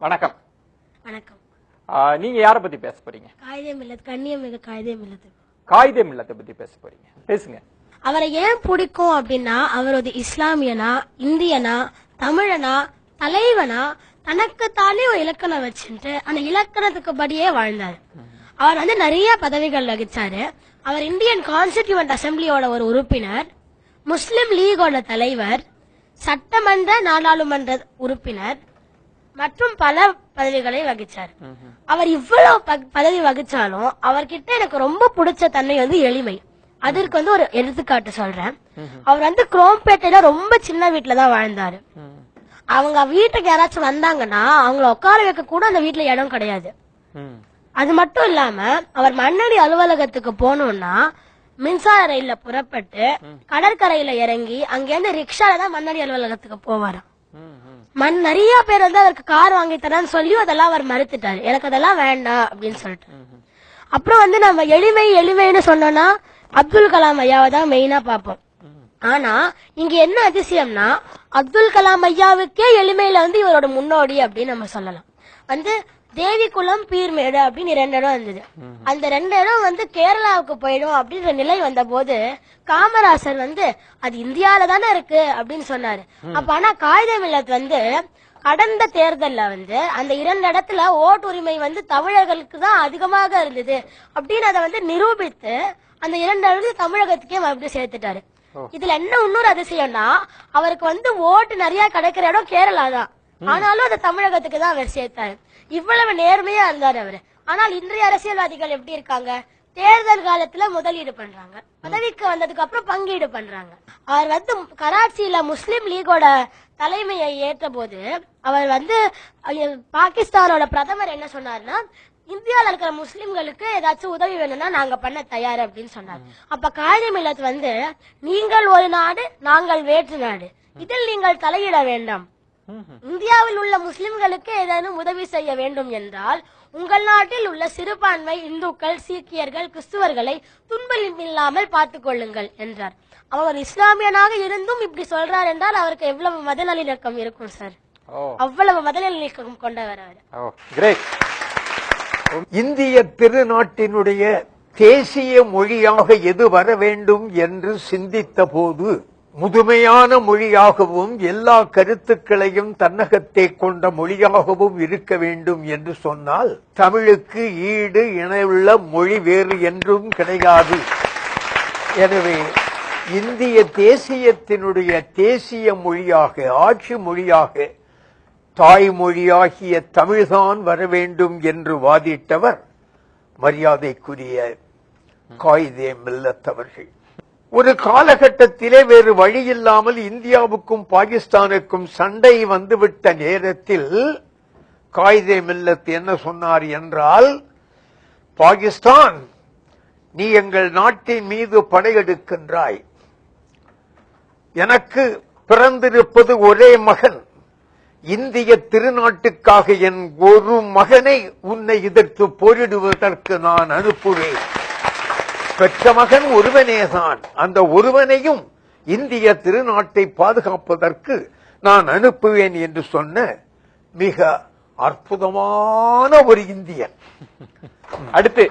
வணக்கம். வணக்கம். நீங்க யாரை பத்தி பேச போறீங்க? காயிதே மில்லத், கண்ணியமிகு காயிதே மில்லத். காயிதே மில்லத்தை பத்தி பேச போறீங்க, பேசுங்க. அவரை ஏன் பிடிக்கும் அப்படின்னா, அவர் ஒரு இஸ்லாமியனா, இந்தியனா, தமிழனா, தலைவனா, தனக்குத்தானே ஒரு இலக்கணம் வச்சுட்டு அந்த இலக்கணத்துக்கு படியே வாழ்ந்தார். அவர் நிறைய பதவிகள் வகிச்சாரு. அவர் இந்தியன் கான்ஸ்டிடியூவன்ட் அசம்பிளியோட ஒரு உறுப்பினர், முஸ்லிம் லீகோட தலைவர், சட்டமன்ற நாடாளுமன்ற உறுப்பினர் மற்றும் பல பதவிகளை வகிச்சார். அவர் இவ்வளவு பதவி வகிச்சாலும் அவர்கிட்ட எனக்கு ரொம்ப பிடிச்ச தன்மை எளிமை. அதற்கு ஒரு எடுத்துக்காட்டு சொல்றேன். அவர் குரோம்பேட்டையில ரொம்ப சின்ன வீட்டுலதான் வாழ்ந்தாரு. அவங்க வீட்டுக்கு யாராச்சும் வந்தாங்கன்னா அவங்கள உட்கார வைக்க கூட அந்த வீட்டுல இடம் கிடையாது. அது மட்டும் இல்லாம அவர் மண்ணடி அலுவலகத்துக்கு போனோம்னா மின்சார ரயில்ல புறப்பட்டு கடற்கரையில இறங்கி அங்கிருந்து ரிக்ஷால தான் மண்ணடி அலுவலகத்துக்கு போவாராம். நிறைய பேர் அவருக்கு கார் வாங்கி தரான்னு சொல்லி அதெல்லாம் அவர் மறுத்துட்டாரு. எனக்கு அதெல்லாம் வேண்டாம் அப்படின்னு சொல்லிட்டு. அப்புறம் நம்ம எளிமைன்னு சொன்னோம்னா அப்துல் கலாம் ஐயாவை தான் மெயினா பார்ப்போம். ஆனா இங்க என்ன அதிசயம்னா, அப்துல் கலாம் ஐயாவுக்கே எளிமையில இவரோட முன்னோடி அப்படின்னு நம்ம சொல்லலாம். தேவிக்குளம் பீர்மேடு அப்படின்னு 2 இடம் இருந்தது. அந்த 2 இடம் கேரளாவுக்கு போயிடும் அப்படின்ற நிலை வந்த போது காமராசர் அது இந்தியால தானே இருக்கு அப்படின்னு சொன்னாரு. அப்ப ஆனா காயிதே மில்லத் கடந்த தேர்தல்ல அந்த 2 இடத்துல ஓட்டு உரிமை தமிழர்களுக்கு தான் அதிகமாக இருந்தது அப்படின்னு அதை நிரூபித்து அந்த 2 இடத்துல தமிழகத்துக்கே மறுபடியும் சேர்த்துட்டாரு. இதுல என்ன இன்னொரு அதிசயம்னா, அவருக்கு ஓட்டு நிறைய கிடைக்கிற இடம் கேரளா தான், ஆனாலும் அதை தமிழகத்துக்கு தான் அவர் சேர்த்தாரு. இவ்வளவு நேர்மையா இருந்தாரு அவரு. ஆனால் இன்றைய அரசியல்வாதிகள் எப்படி இருக்காங்க? தேர்தல் காலத்துல முதலீடு பண்றாங்க, பதவிக்கு வந்ததுக்கு அப்புறம் பங்கீடு பண்றாங்க. அவர் கராச்சியில முஸ்லிம் லீகோட தலைமையை ஏற்ற போது அவர் பாகிஸ்தானோட பிரதமர் என்ன சொன்னார்னா, இந்தியாவில் இருக்கிற முஸ்லிம்களுக்கு ஏதாச்சும் உதவி வேணும்னா நாங்க பண்ண தயார் அப்படின்னு சொன்னார். அப்ப காயிதே மில்லத் நீங்கள் ஒரு நாடு, நாங்கள் வேற்று நாடு, இதில் நீங்கள் தலையிட வேண்டாம். இந்தியாவில் உள்ள முஸ்லிம்களுக்கு ஏதேனும் உதவி செய்ய வேண்டும் என்றால் உங்கள் நாட்டில் உள்ள சிறுபான்மை இந்துக்கள், சீக்கியர்கள், கிறிஸ்துவர்களை துன்பமில்லாமல் பார்த்துக் கொள்ளுங்கள் என்றார். அவர் இஸ்லாமியனாக இருந்தும் இப்படி சொல்றார் என்றால் அவருக்கு எவ்வளவு மத நல்லிணக்கம் இருக்கும் சார். அவ்வளவு மத நல்லிணக்கம் கொண்டவர் அவர். இந்திய திருநாட்டினுடைய தேசிய மொழியாக எது வர வேண்டும் என்று சிந்தித்த போது முதுமையான மொழியாகவும் எல்லா கருத்துக்களையும் தன்னகத்தை கொண்ட மொழியாகவும் இருக்க வேண்டும் என்று சொன்னால் தமிழுக்கு ஈடு இணையுள்ள மொழி வேறு என்றும் கிடையாது. எனவே இந்திய தேசியத்தினுடைய தேசிய மொழியாக, ஆட்சி மொழியாக தாய்மொழியாகிய தமிழ்தான் வர வேண்டும் என்று வாதிட்டவர் மரியாதைக்குரிய காயிதே மில்லத் அவர்கள். ஒரு காலகட்டத்திலே வேறு வழியில்லாமல் இந்தியாவுக்கும் பாகிஸ்தானுக்கும் சண்டை வந்துவிட்ட நேரத்தில் காயிதே மில்லத் என்ன சொன்னார் என்றால், பாகிஸ்தான், நீ எங்கள் நாட்டின் மீது படையெடுக்கின்றாய், எனக்கு பிறந்திருப்பது ஒரே மகன், இந்திய திருநாட்டுக்காக என் ஒரு மகனை உன்னை எதிர்த்து போரிடுவதற்கு நான் அனுப்புவேன். பெற்ற மகன் ஒருவனேதான், அந்த ஒருவனையும் இந்திய திருநாட்டை பாதுகாப்பதற்கு நான் அனுப்புவேன் என்று சொன்ன மிக அற்புதமான ஒரு இந்தியன். அடுத்து